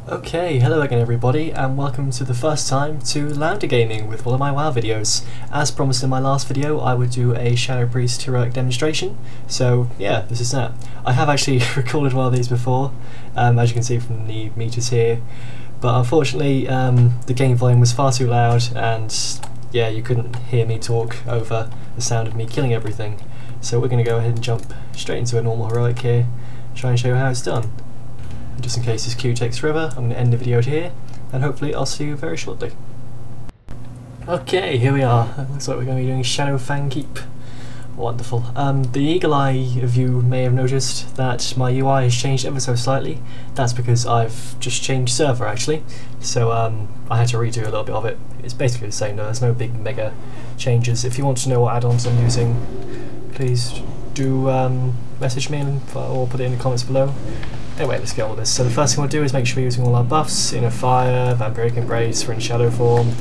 Okay, hello again everybody, and welcome to the first time to Lounder Gaming with one of my WoW videos. As promised in my last video, I would do a Shadow Priest heroic demonstration, so yeah, this is that. I have actually recorded one of these before, as you can see from the meters here, but unfortunately the game volume was far too loud, and yeah, you couldn't hear me talk over the sound of me killing everything. So we're going to go ahead and jump straight into a normal heroic here, try and show you how it's done. Just in case this queue takes forever, I'm going to end the video here, and hopefully I'll see you very shortly. Okay, here we are. Looks like we're going to be doing Shadow Fang Keep. Wonderful. The eagle eye of you may have noticed that my UI has changed ever so slightly. That's because I've just changed server actually, so I had to redo a little bit of it. It's basically the same though, there's no big mega changes. If you want to know what add-ons I'm using, please do message me or put it in the comments below. Anyway, let's get on with this. So the first thing we'll do is make sure we're using all our buffs: Inner Fire, Vampiric Embrace, for in Shadow Form,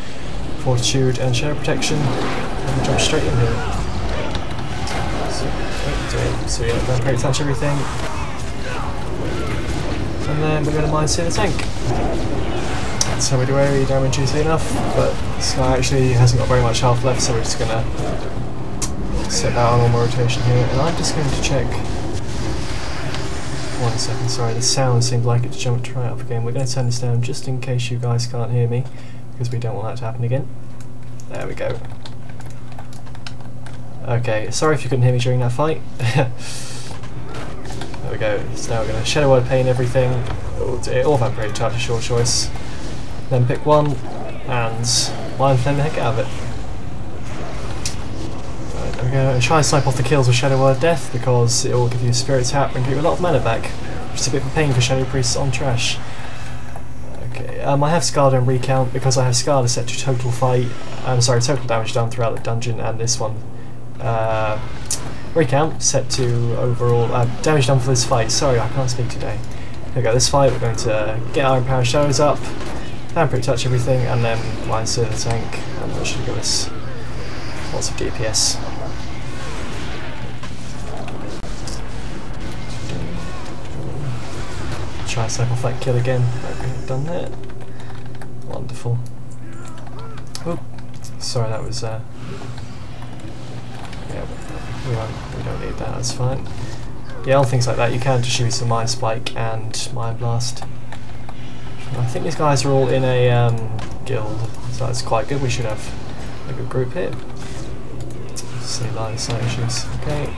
Fortitude and Shadow Protection. And we'll jump straight in here. So yeah, Vampiric touch everything. And then we're going to Mind Sear the tank. So we do area damage easily enough, but this guy actually hasn't got very much health left, so we're just going to set that on normal rotation here. And I'm just going to check. 1 second, sorry, the sound seemed like it jumped right up again. We're going to turn this down just in case you guys can't hear me, because we don't want that to happen again. There we go. Okay, sorry if you couldn't hear me during that fight. There we go. So now we're going to Shadow Word Pain everything, or Vampiric Touch, your choice. Then pick one, and Mind Flame the heck out of it. We're going to try and snipe off the kills with Shadow Word Death because it will give you a Spirit Tap and give you a lot of mana back, which is a bit of a pain for Shadow Priests on trash. Okay, I have Scarlet and Recount because I have Scarlet set to total fight. Total damage done throughout the dungeon, and this one Recount set to overall damage done for this fight. Sorry, I can't speak today. Here we go. This fight, we're going to get Iron Power Shadows up, Vampiric Touch everything, and then Mind Sear the tank, and that should give us lots of DPS. Try and snipe off that kill again, like we've done that. Wonderful. Oop. Sorry, that was yeah, we don't need that, that's fine. Yeah, on things like that you can just use the Mind Spike and Mind Blast. I think these guys are all in a guild, so that's quite good. We should have a good group here. See line of sight issues. Okay.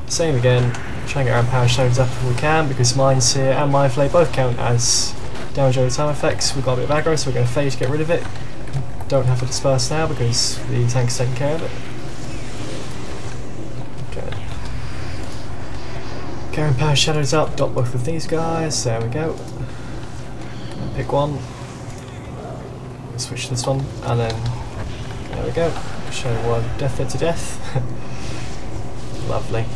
Same again, try and get our Power Shadows up if we can, because Mind Sear and Mind Flay both count as damage over time effects. We've got a bit of aggro, so we're going to phase to get rid of it. Don't have to disperse now because the tank's taking care of it. Okay. Carrying Power Shadows up, dot both of these guys, there we go. Pick one. Switch this one, and then there we go. Shadow Word Death it to death. Lovely.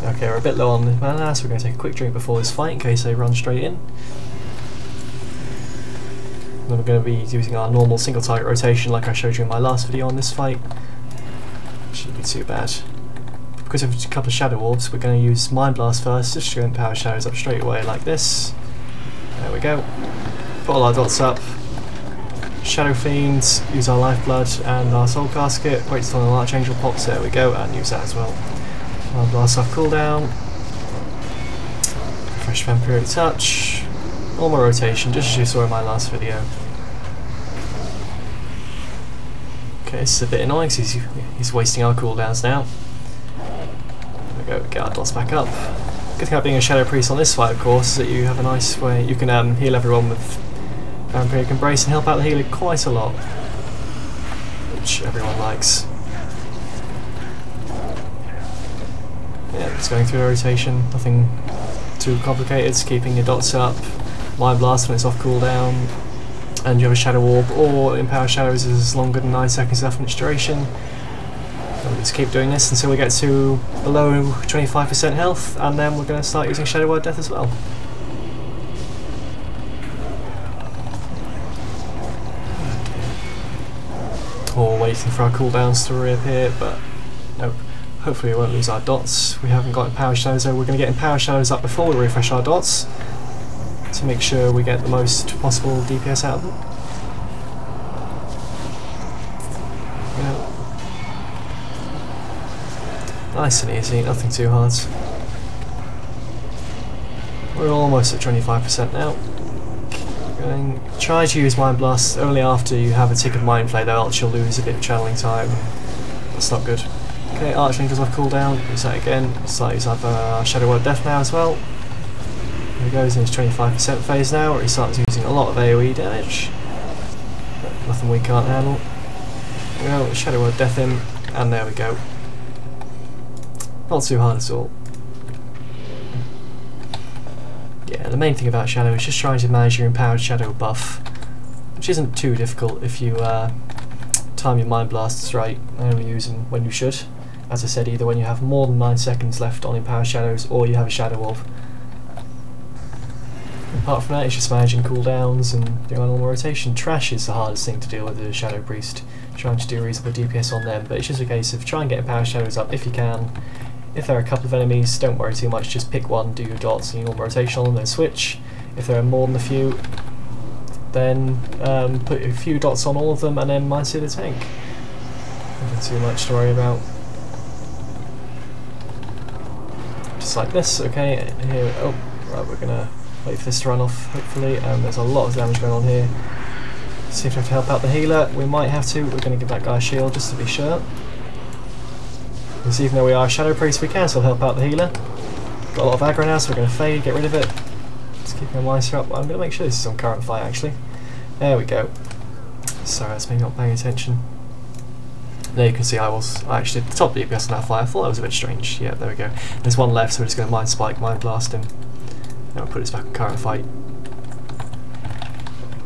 Okay, we're a bit low on the mana, so we're going to take a quick drink before this fight in case they run straight in. Then we're going to be using our normal single target rotation like I showed you in my last video on this fight. Shouldn't be too bad. Because of a couple of Shadow Orbs, we're going to use Mind Blast first, just to go and Power Shadows up straight away like this. There we go. Put all our dots up. Shadow Fiends, use our Lifeblood and our Soul Casket, wait till an Archangel pops, there we go, and use that as well. Mind Blast off cooldown, fresh Vampiric Touch, normal rotation, just as you saw in my last video. Okay, this is a bit annoying because he's wasting our cooldowns now. There we go, get our dots back up. Good thing about being a Shadow Priest on this fight, of course, is that you have a nice way you can heal everyone with Vampiric Embrace and help out the healer quite a lot, which everyone likes. Yeah, just going through the rotation, nothing too complicated, it's keeping your dots up, Mind Blast when it's off cooldown, and you have a Shadow Orb, or Empower Shadows is longer than 9 seconds left in its duration. We'll just keep doing this until we get to below 25% health, and then we're going to start using Shadow Word Death as well. Or waiting for our cooldowns to reappear, but nope. Hopefully we won't lose our dots. We haven't got Power Shadows, so we're going to get Power Shadows up before we refresh our dots. to make sure we get the most possible DPS out of them. Nice and easy, nothing too hard. We're almost at 25% now. Try to use Mind Blast only after you have a tick of Mind Flay, though else you'll lose a bit of channeling time. That's not good. Okay, Archling does have cooldown. Use that again. So he's up Shadow Word Death now as well. He goes in his 25% phase now, where he starts using a lot of AoE damage. But nothing we can't handle. There we go, Shadow Word Death in, and there we go. Not too hard at all. Yeah, the main thing about Shadow is just trying to manage your Empowered Shadow buff, which isn't too difficult if you time your Mind Blasts right and only use them when you should. As I said, either when you have more than 9 seconds left on Empowered Shadows or you have a Shadow Orb. Apart from that, it's just managing cooldowns and doing a normal rotation. Trash is the hardest thing to deal with as a Shadow Priest, trying to do reasonable DPS on them, but it's just a case of try and get Empowered Shadows up if you can. If there are a couple of enemies, don't worry too much, just pick one, do your dots and your normal rotation on them, then switch. If there are more than a few, then put a few dots on all of them and then Mind Sear the tank. Nothing too much to worry about. Just like this, okay, here, oh, right, we're gonna wait for this to run off, hopefully, and there's a lot of damage going on here. See if we have to help out the healer, we might have to, we're gonna give that guy a shield just to be sure. Because even though we are a Shadow Priest, we can still help out the healer. Got a lot of aggro now, so we're going to fade, get rid of it. Just keep my Mind Sear up. I'm going to make sure this is on current fire actually. There we go. Sorry, that's me not paying attention. There you can see I was actually at the top DPS on that fire. I thought that was a bit strange. Yeah, there we go. There's one left, so we're just going to Mind Spike, Mind Blast him. Now we'll put this back on current fight.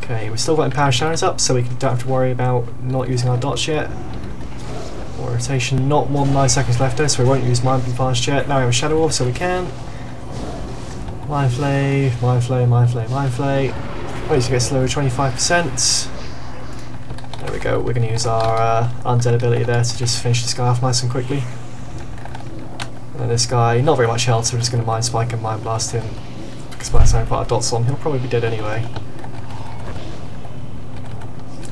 Okay, we've still got Empowered Shadows up, so we don't have to worry about not using our dots yet. Rotation, not more than 9 seconds left though, so we won't use Mind Blast yet. Now we have a Shadow Orb, so we can. Mind Flay, Mind Flay, Mind Flay, Mind Flay. Wait to get slow, 25%. There we go, we're going to use our Undead ability there to just finish this guy off nice and quickly. And then this guy, not very much health, so we're just going to Mind Spike and Mind Blast him. Because by the time we put our dots on, he'll probably be dead anyway.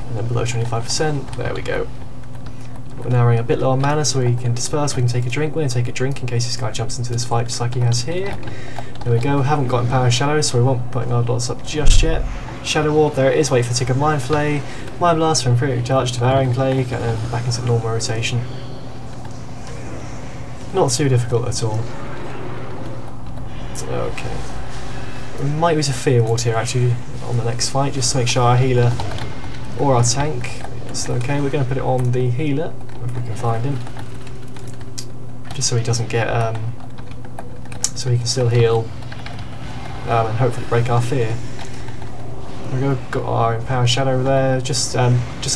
And then below 25%, there we go. We're now running a bit low on mana, so we can disperse, we can take a drink. We're going to take a drink in case this guy jumps into this fight just like he has here. There we go, haven't got Empowered Shadow, so we won't put our dots up just yet. Shadow Orb, there it is, wait for the tick of Mind Flay, Mind Blast for Imperial Charge, Devouring Plague, and then back into normal rotation. Not too difficult at all. Okay. We might use a Fear Ward here actually on the next fight, just to make sure our healer or our tank is okay. We're going to put it on the healer, if we can find him. Just so he doesn't get, so he can still heal and hopefully break our fear. We've got our Empowered Shadow there, just had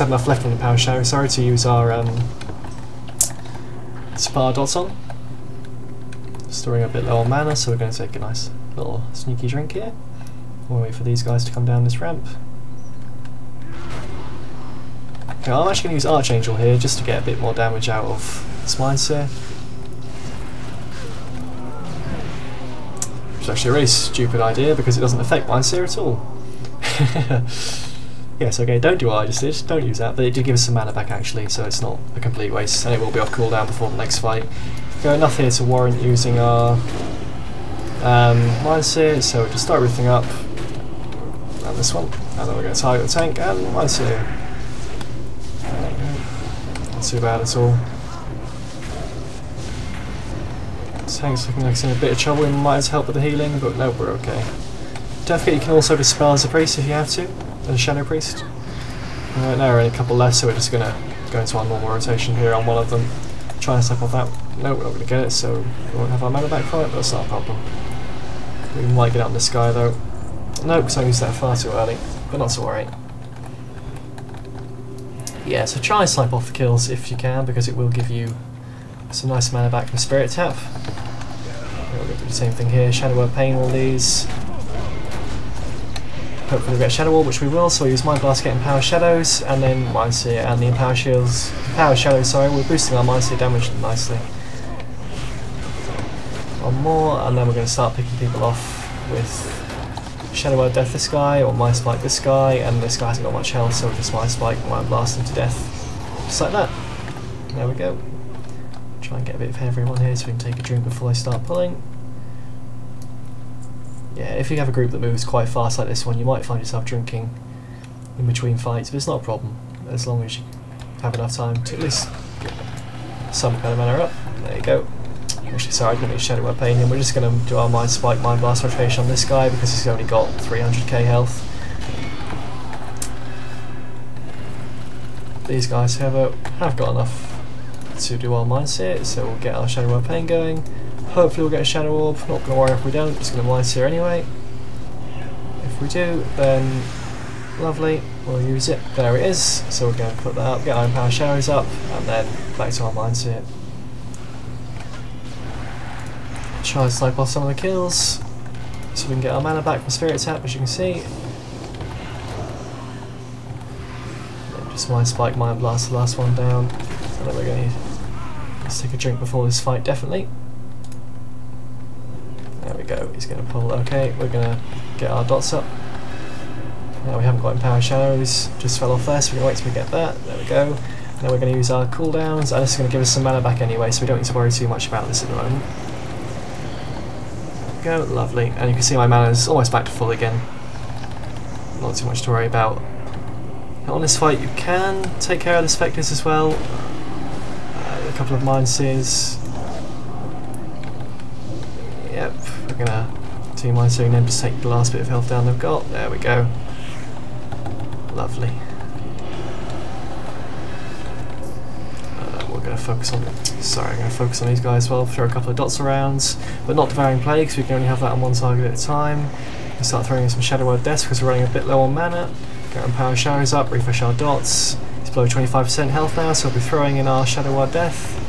enough left on the Empowered Shadow, sorry, to use our Spar dots on. Storing a bit low on mana, so we're going to take a nice little sneaky drink here. We'll wait for these guys to come down this ramp. Okay, I'm actually going to use Archangel here just to get a bit more damage out of this Mind Sear. Which is actually a really stupid idea because it doesn't affect Mind Sear at all. Yes, okay, don't do what I just did, don't use that, but it did give us some mana back actually, so it's not a complete waste, and it will be off cooldown before the next fight. Got enough here to warrant using our Mind Sear, so we'll just start everything up. And this one, and then we're going to target the tank and Mind Sear. Not too bad at all. Tank's looking like it's in a bit of trouble, we might have to help with the healing, but no, we're okay. Don't forget you can also dispel as a priest if you have to, as a Shadow Priest. Right now we're only a couple left, so we're just going to go into our normal rotation here on one of them. Try and step off that. No, we're not going to get it, so we won't have our mana back for it, but that's not a problem. We might get out in the sky though. No, because I used that far too early, but not to worry. Yeah, so try and snipe off the kills if you can, because it will give you some nice mana back from Spirit Tap. We'll do the same thing here, Shadow Word Pain all these. Hopefully we'll get Shadow Wall, which we will, so we'll use Mind Blast to get Empowered Shadows, and then Mind Sear and the Empowered Shadows, sorry, we're boosting our Mind Sear damage nicely. One more, and then we're going to start picking people off with Shadow Word Death this guy, or Mind Spike this guy, and this guy hasn't got much health, so we'll just Mind Spike, Mind Blast him to death. Just like that. There we go. Try and get a bit of everyone here so we can take a drink before they start pulling. Yeah, if you have a group that moves quite fast like this one, you might find yourself drinking in between fights, but it's not a problem, as long as you have enough time to at least get some kind of mana up. There you go. Actually, sorry, I didn't need Shadow Word Pain in. We're just going to do our Mind Spike, Mind Blast rotation on this guy because he's only got 300k health. These guys, however, have got enough to do our Mind Sear, so we'll get our Shadow Word Pain going. Hopefully we'll get a Shadow Orb, not going to worry if we don't, just going to Mind Sear anyway. If we do, then lovely, we'll use it. There it is, so we're going to put that up, get our Empower Shadows up, and then back to our Mind Sear. Try and snipe off some of the kills so we can get our mana back from Spirit Tap, as you can see. Then just Mind Spike, Mind Blast the last one down. So then we're going to let's take a drink before this fight, definitely. There we go, he's going to pull. Okay, we're going to get our dots up. Now we haven't got Empower Shadows, just fell off there, so we're going to wait till we get that. There we go. Now we're going to use our cooldowns, and this is going to give us some mana back anyway, so we don't need to worry too much about this at the moment. Go, lovely, and you can see my mana's almost back to full again. Not too much to worry about. Now on this fight you can take care of the Spectres as well. A couple of Mind Sears. Yep, we're gonna do Mind Searing then just take the last bit of health down they've got. There we go. Lovely. We're going to focus on. Sorry, I'm going to focus on these guys as well. Throw a couple of dots around, but not Devouring Plague, because we can only have that on one target at a time. We start throwing in some Shadow Word Death because we're running a bit low on mana. Get our Empower Shadows up, refresh our dots. He's below 25% health now, so we'll be throwing in our Shadow Word Death.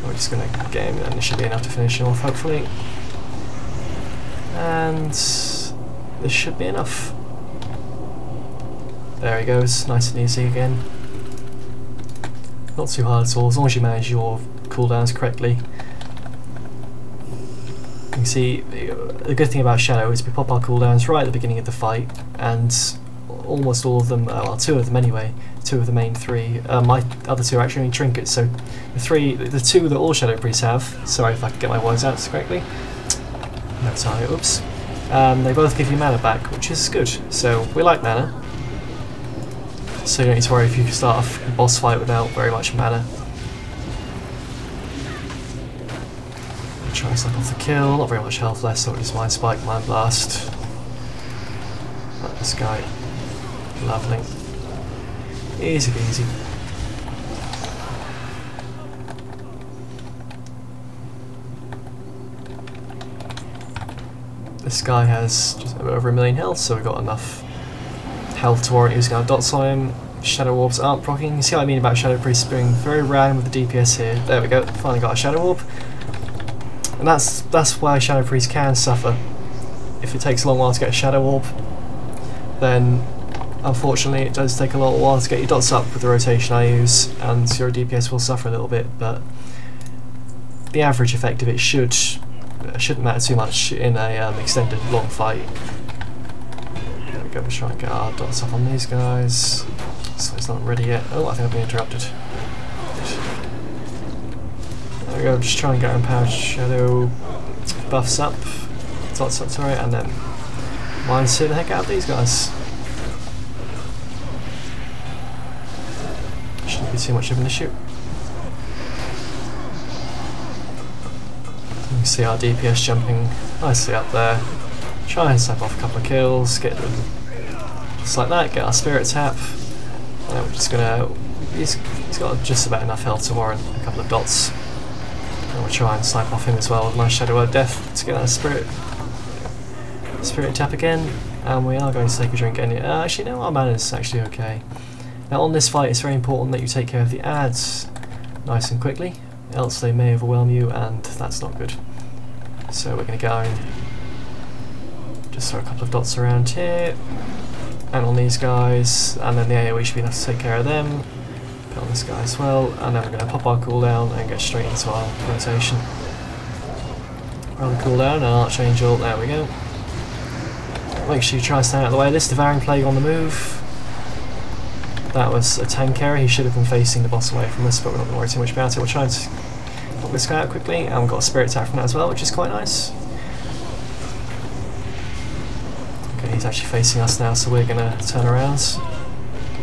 We're just going to get him, and it should be enough to finish him off, hopefully. And this should be enough. There he goes, nice and easy again. Not too hard at all, as long as you manage your cooldowns correctly. You can see the good thing about Shadow is we pop our cooldowns right at the beginning of the fight, and almost all of them, well, two of them anyway, two of the main three. My other two are actually only trinkets, so the two that all Shadow Priests have, sorry if I can get my words out correctly, no target, oops, they both give you mana back, which is good, so we like mana. So you don't need to worry if you start a boss fight without very much mana. Try and slap off the kill, not very much health left, so we'll just Mind Spike, Mind Blast. Like this guy. Lovely. Easy peasy. This guy has just over 1 million health, so we've got enough health to warrant using our dots on him. Shadow Orbs aren't proccing. You see what I mean about Shadow Priests being very random with the DPS here. There we go, finally got a Shadow Orb. And that's why Shadow Priests can suffer. If it takes a long while to get a Shadow Orb, then unfortunately it does take a little while to get your dots up with the rotation I use, and your DPS will suffer a little bit, but the average effect of it shouldn't matter too much in a extended long fight. There we go, let's try and get our dots up on these guys. So it's not ready yet. Oh, I think I've been interrupted. There we go, just try and get our Empowered Shadow buffs up, dots up, sorry, and then Mind Sear the heck out of these guys. Shouldn't be too much of an issue. You can see our DPS jumping nicely up there. Try and snap off a couple of kills, get them just like that, get our Spirit Tap. And then we're just gonna. He's got just about enough health to warrant a couple of dots. And we'll try and snipe off him as well with my Shadow Word Death to get that Spirit Tap again. And we are going to take a drink anyway. Actually, no, our mana's actually okay. Now, on this fight, it's very important that you take care of the ads nice and quickly, else they may overwhelm you, and that's not good. So we're going to go and just throw a couple of dots around here, and on these guys, and then the AoE should be enough to take care of them. Put on this guy as well, and then we're going to pop our cooldown and get straight into our rotation. Run the cooldown and Archangel, there we go. Make sure you try to stand out of the way of this. Devouring Plague on the move. That was a tank error. He should have been facing the boss away from us, but we're not going to worry too much about it. We'll try and knock this guy out quickly, and we've got a spirit attack from that as well, which is quite nice. Okay, he's actually facing us now, so we're going to turn around.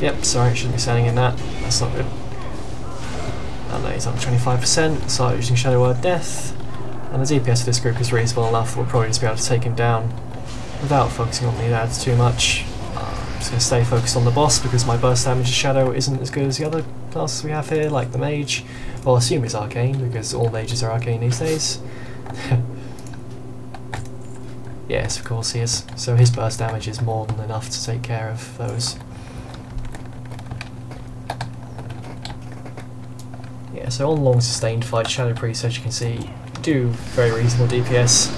Yep, sorry, shouldn't be standing in that. That's not good. And he's up to 25%, so using Shadow Word Death. And the DPS of this group is reasonable enough that we'll probably just be able to take him down without focusing on the ads too much. I'm just going to stay focused on the boss because my burst damage of Shadow isn't as good as the other classes we have here, like the Mage. Well, I assume he's Arcane because all mages are Arcane these days. Yes, of course he is. So his burst damage is more than enough to take care of those. Yeah, so on long sustained fights, Shadow Priests, as you can see, do very reasonable DPS.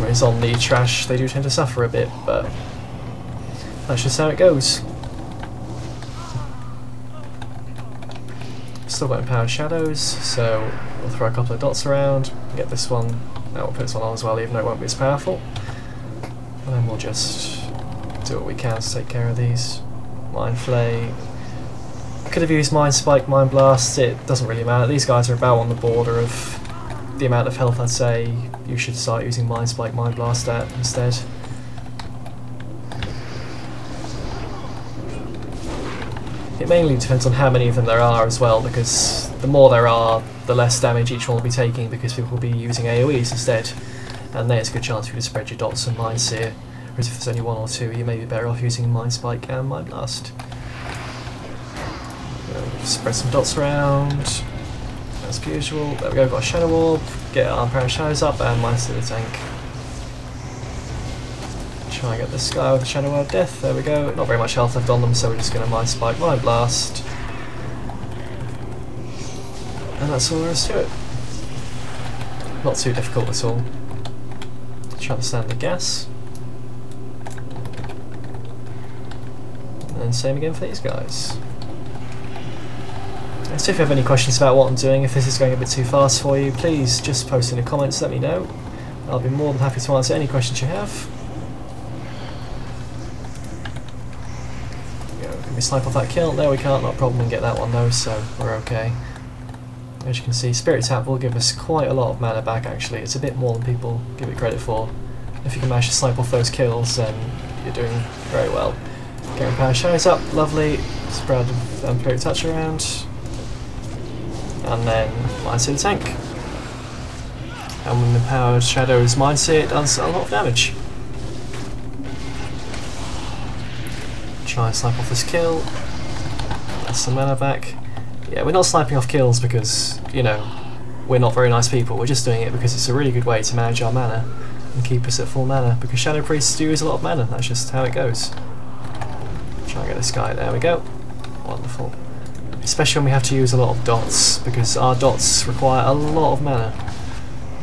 Whereas on the trash, they do tend to suffer a bit, but that's just how it goes. Still got Empowered Shadows, so we'll throw a couple of dots around, get this one, that will put this one on as well, even though it won't be as powerful. And then we'll just do what we can to take care of these. Mind Flay. Could have used Mind Spike, Mind Blast, it doesn't really matter. These guys are about on the border of the amount of health I'd say you should start using Mind Spike, Mind Blast at instead. It mainly depends on how many of them there are as well, because the more there are, the less damage each one will be taking, because people will be using AoEs instead, and there's a good chance for you to spread your dots and Mind Sear, whereas if there's only one or two, you may be better off using Mind Spike and Mind Blast. Spread some dots around, as per usual. There we go, got a Shadow Orb, get our Empowered Shadows up, and Mind Sear the tank. Try and get this guy with a Shadow Word Death, there we go. Not very much health left on them, so we're just going to Mind Spike, Mind Blast. And that's all there is to it. Not too difficult at all. Try to stand the gas. And then same again for these guys. So if you have any questions about what I'm doing, if this is going a bit too fast for you, please just post in the comments, let me know. I'll be more than happy to answer any questions you have. Can we snipe off that kill? No, we can't, not a problem, we can get that one though, so we're okay. As you can see, Spirit Tap will give us quite a lot of mana back actually. It's a bit more than people give it credit for. If you can manage to snipe off those kills, then you're doing very well. Get Empowered Shadows up, lovely. Spread Spirit Touch around. And then Mind Sear the tank. And when the Empowered Shadows Mind Sear, it does a lot of damage. Try and snipe off this kill. That's some mana back. Yeah, we're not sniping off kills because, you know, we're not very nice people. We're just doing it because it's a really good way to manage our mana and keep us at full mana. Because Shadow Priests do use a lot of mana. That's just how it goes. Try and get this guy. There we go. Wonderful. Especially when we have to use a lot of dots, because our dots require a lot of mana.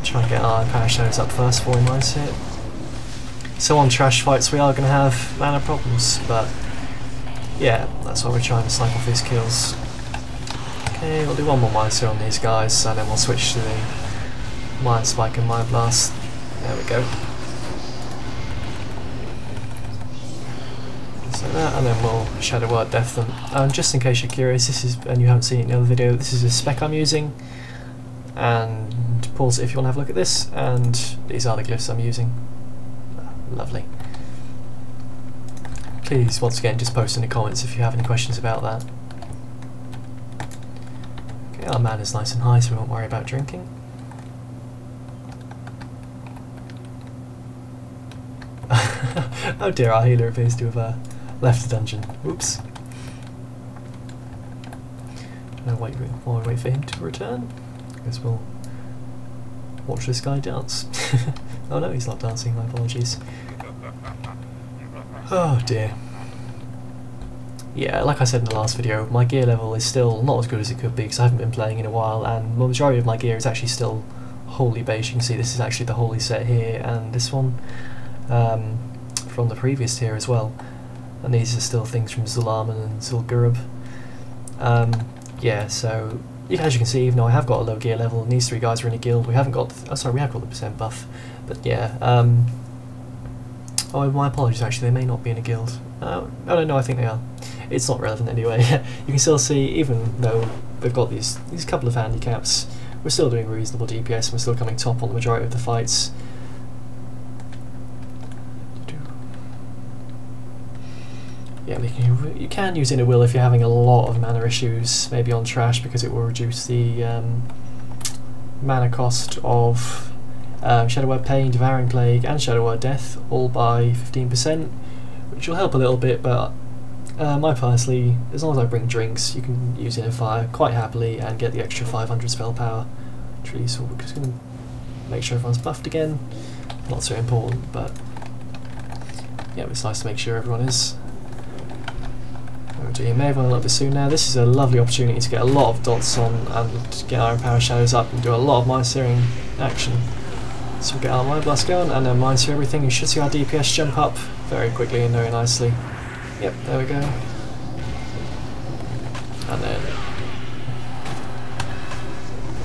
Try and get our Empowered Shadows up first before we Mind Sear. So on trash fights we are going to have mana problems, but yeah, that's why we're trying to snipe off these kills. Okay, we'll do one more Mind Sear on these guys, and then we'll switch to the Mind Spike and Mind Blast. There we go. Just like that, and then we'll Shadow Word Death them. And just in case you're curious, this is, and you haven't seen it in the other video, this is a spec I'm using. And pause it if you want to have a look at this, and these are the glyphs I'm using. Lovely. Please, once again, just post in the comments if you have any questions about that. Okay, our mana's nice and high, so we won't worry about drinking. Oh dear, our healer appears to have left the dungeon. Oops. While we wait for him to return, I guess we'll watch this guy dance. Oh no, he's not dancing, my apologies. Oh dear. Yeah, like I said in the last video, my gear level is still not as good as it could be because I haven't been playing in a while, and the majority of my gear is actually still holy base. You can see this is actually the holy set here, and this one from the previous tier as well. And these are still things from Zul'Aman and Zul'Gurub. Yeah, so as you can see, even though I have got a low gear level, and these three guys are in a guild, we haven't got. Oh, sorry, we have got the percent buff, but yeah. Oh, my apologies, actually, they may not be in a guild. Oh, no, I think they are. It's not relevant anyway. You can still see, even though we've got these couple of handicaps, we're still doing reasonable DPS and we're still coming top on the majority of the fights. Yeah, you can use Inner Will if you're having a lot of mana issues, maybe on Trash, because it will reduce the mana cost of Shadow Word Pain, Devouring Plague and Shadow Word Death, all by 15%, which will help a little bit, but I personally, as long as I bring drinks, you can use Inner Fire quite happily and get the extra 500 spell power. It's really useful. We're just going to make sure everyone's buffed again. Not so important, but yeah, it's nice to make sure everyone is. We'll do Maven a little bit soon now. This is a lovely opportunity to get a lot of dots on and get Iron Power Shadows up and do a lot of Mind Searing action. So we'll get our Mind Blast going and then Mind Sear everything. You should see our DPS jump up very quickly and very nicely. Yep, there we go. And then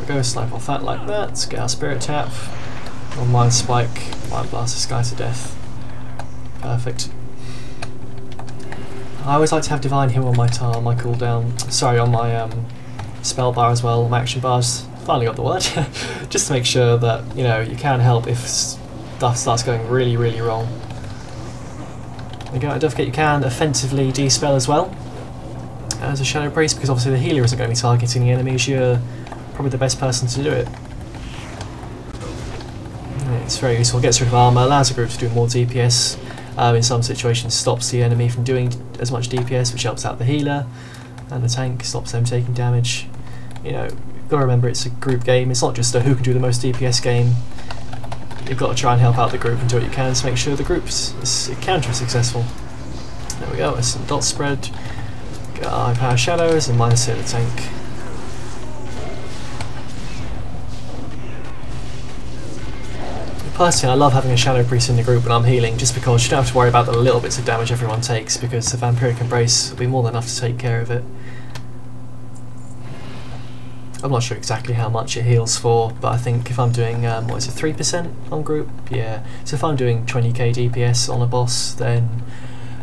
we go, snipe off that like that, get our Spirit Tap, or Mind Spike, Mind Blast this guy to death. Perfect. I always like to have Divine Heal on my my cooldown, sorry, on my spell bar as well, my action bars, finally got the word, just to make sure that, you know, you can help if stuff starts going really, really wrong. There you go, don't forget you can offensively de-spell as well as a Shadow Priest, because obviously the healer isn't going to be targeting the enemies, you're probably the best person to do it. It's very useful, gets rid of armour, allows the group to do more DPS. In some situations stops the enemy from doing as much DPS, which helps out the healer, and the tank stops them taking damage. You know, you've got to remember it's a group game, it's not just a who can do the most DPS game. You've got to try and help out the group and do what you can to make sure the group's counter is successful. There we go, there's some dot spread, got High Power Shadows and Mind Sear the tank. Personally, I love having a Shadow Priest in the group when I'm healing, just because you don't have to worry about the little bits of damage everyone takes, because the Vampiric Embrace will be more than enough to take care of it. I'm not sure exactly how much it heals for, but I think if I'm doing, what is it, 3% on group? Yeah, so if I'm doing 20k DPS on a boss, then,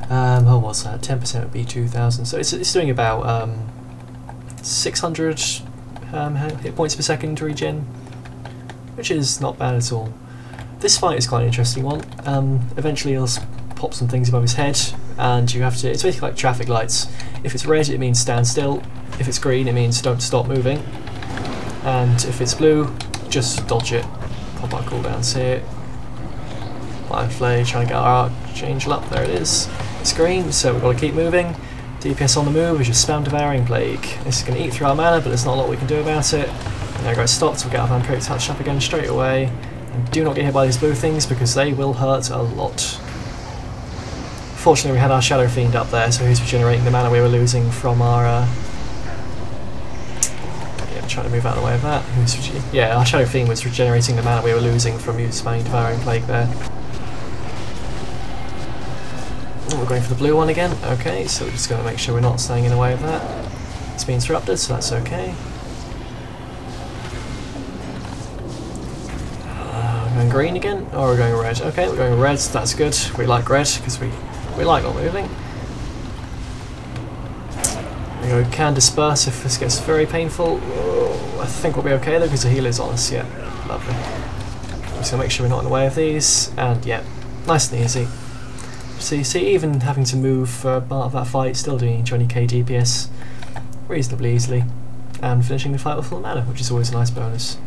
oh what's that, 10% would be 2000, so it's doing about 600 hit points per second regen, which is not bad at all. This fight is quite an interesting one. Eventually he'll pop some things above his head and you have to, it's basically like traffic lights. If it's red it means stand still, if it's green it means don't stop moving, and if it's blue just dodge it. Pop our cooldowns here. Mind Flay, trying to get our Archangel up, there it is. It's green, so we've got to keep moving. DPS on the move, we just spam Devouring Plague. This is going to eat through our mana, but there's not a lot we can do about it. And there it goes, stopped, we'll get our Vampiric Touch up again straight away. And do not get hit by these blue things because they will hurt a lot. Fortunately we had our Shadow Fiend up there, so he's regenerating the mana we were losing from our... yeah, trying to move out of the way of that. Yeah, our Shadow Fiend was regenerating the mana we were losing from spamming Devouring Plague there. Oh, we're going for the blue one again. Okay, so we're just going to make sure we're not staying in the way of that. It's been interrupted, so that's okay. Going green again, or we're going red? Okay, we're going red, so that's good. We like red because we like not moving. We can disperse if this gets very painful. Oh, I think we'll be okay though because the healer's on us. Yeah, lovely. Just gonna make sure we're not in the way of these, and yeah, nice and easy. So you see, even having to move for part of that fight, still doing 20k DPS reasonably easily, and finishing the fight with full mana, which is always a nice bonus.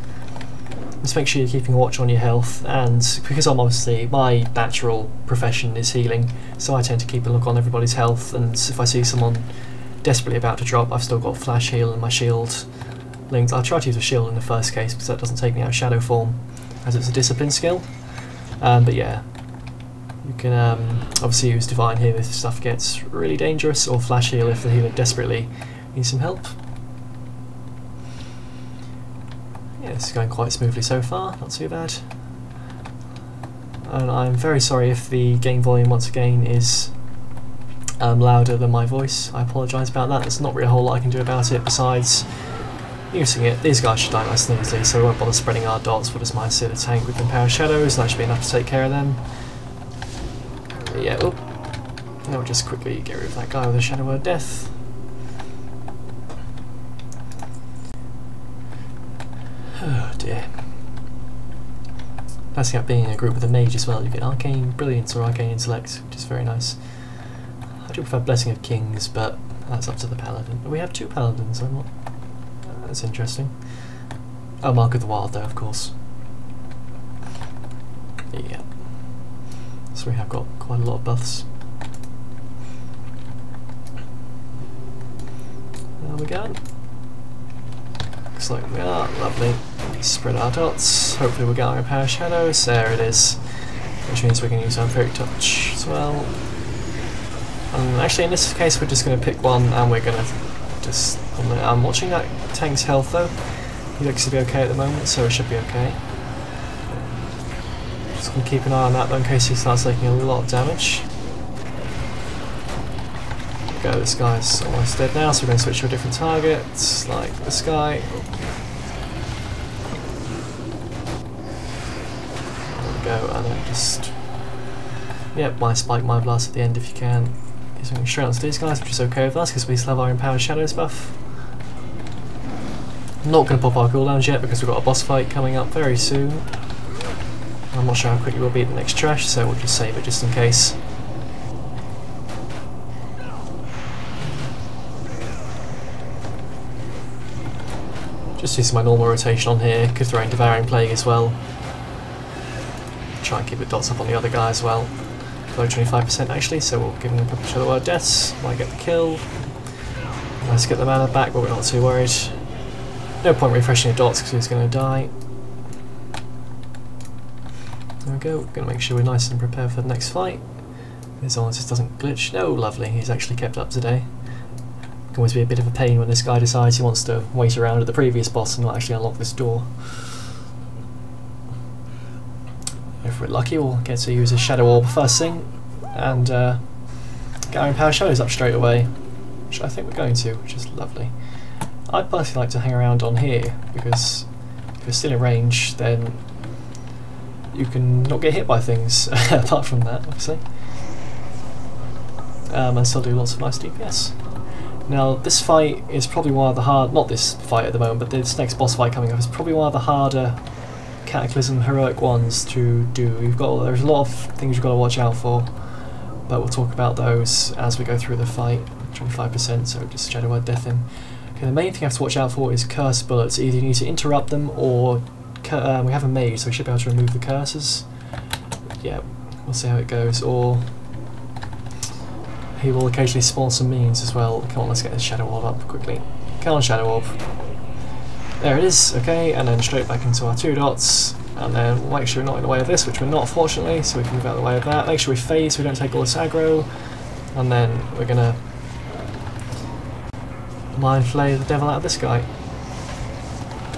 Just make sure you're keeping a watch on your health, and because I'm obviously, my natural profession is healing, so I tend to keep a look on everybody's health, and if I see someone desperately about to drop, I've still got Flash Heal and my shield linked. I'll try to use a shield in the first case because that doesn't take me out of shadow form, as it's a discipline skill. But yeah, you can obviously use Divine Heal if stuff gets really dangerous, or Flash Heal if the healer desperately needs some help. Yeah, this is going quite smoothly so far, not too bad. And I'm very sorry if the game volume once again is louder than my voice. I apologise about that. There's not really a whole lot I can do about it besides using it. These guys should die nice and easily, so we won't bother spreading our dots. We'll just Mind Sear the tank with Empower Shadows, and that should be enough to take care of them. Okay, yeah, oh. Now we'll just quickly get rid of that guy with the Shadow Word Death. Oh dear. Nice about being in a group with a mage as well. You get Arcane Brilliance or Arcane Intellect, which is very nice. I do prefer Blessing of Kings, but that's up to the Paladin. But we have 2 Paladins, I'm not... that's interesting. Oh, Mark of the Wild though, of course. Yeah. So we have got quite a lot of buffs. There we go. Looks like we are. Lovely. Spread our dots. Hopefully we'll get our Power Shadows. There it is. Which means we can use our Fairy Touch as well. Actually in this case we're just going to pick one and we're going to just... I'm watching that tank's health though. He looks to be okay at the moment, so it should be okay. Just going to keep an eye on that though in case he starts taking a lot of damage. There we go, this guy's almost dead now, so we're going to switch to a different target, like this guy. There we go, and then just... Yep, my Spike, my Blast at the end if you can. He's going straight onto these guys, which is okay with us because we still have our Empowered Shadows buff. I'm not going to pop our cooldowns yet because we've got a boss fight coming up very soon. I'm not sure how quickly we'll beat the next trash, so we'll just save it just in case. Just using my normal rotation on here, could throw in Devouring Plague as well. Try and keep the dots up on the other guy as well. Below 25% actually, so we'll give him a couple of Shadow Word Deaths, might get the kill. Let's get the mana back, but we're not too worried. No point refreshing the dots because he's going to die. There we go, going to make sure we're nice and prepared for the next fight. As long as this doesn't glitch. No, lovely, he's actually kept up today. It can always be a bit of a pain when this guy decides he wants to wait around at the previous boss and not actually unlock this door. If we're lucky, we'll get to use a Shadow Orb first thing and get our Empowered Shadows up straight away, which I think we're going to, which is lovely. I'd personally like to hang around on here because if you're still in range, then you can not get hit by things apart from that, obviously, and still do lots of nice DPS. Now, this fight is probably one of the not this fight at the moment, but this next boss fight coming up is probably one of the harder Cataclysm heroic ones to do. There's a lot of things you've got to watch out for, but we'll talk about those as we go through the fight. 25%, so just Shadow Word Death him. Okay, the main thing I have to watch out for is curse bullets. Either you need to interrupt them or we have a mage, so we should be able to remove the curses. Yeah, we'll see how it goes. Or he will occasionally spawn some minions as well. Come on, let's get this Shadow Orb up quickly. Come on, Shadow Orb. There it is, okay, and then straight back into our 2 dots, and then we'll make sure we're not in the way of this, which we're not fortunately, so we can move out of the way of that. Make sure we fade so we don't take all this aggro, and then we're going to Mind Flay the devil out of this guy.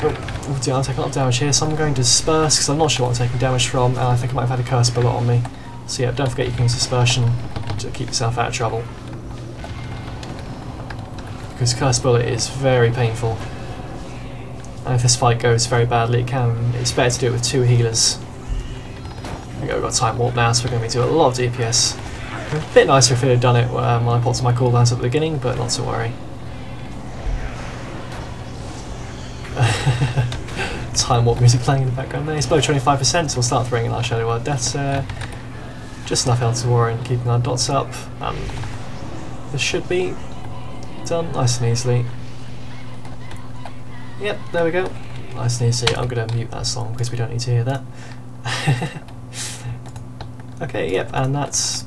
Oh dear, I'm taking a lot of damage here, so I'm going to disperse, because I'm not sure what I'm taking damage from, and I think I might have had a curse bullet on me. So yeah, don't forget you can use dispersion to keep yourself out of trouble. Because curse bullet is very painful. And if this fight goes very badly, it's better to do it with 2 healers. There we go, we've got Time Warp now, so we're going to be doing a lot of DPS. A bit nicer if it had done it when I popped my cooldowns at the beginning, but not to worry. Time Warp music playing in the background there. It's below 25%, so we'll start throwing in our Shadow Word Deaths there. Just enough health to warrant keeping our dots up. This should be done nice and easily. Yep, there we go. Nice and easy. I'm going to mute that song because we don't need to hear that. Okay, yep, and that's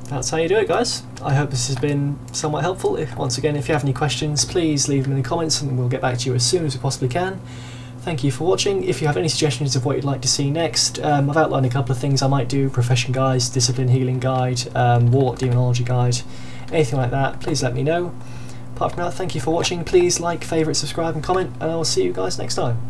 how you do it, guys. I hope this has been somewhat helpful. Once again, if you have any questions, please leave them in the comments and we'll get back to you as soon as we possibly can. Thank you for watching. If you have any suggestions of what you'd like to see next, I've outlined a couple of things I might do: Profession Guides, Discipline Healing Guide, Warlock Demonology Guide, anything like that, please let me know. Apart from that, thank you for watching. Please like, favourite, subscribe and comment, and I will see you guys next time.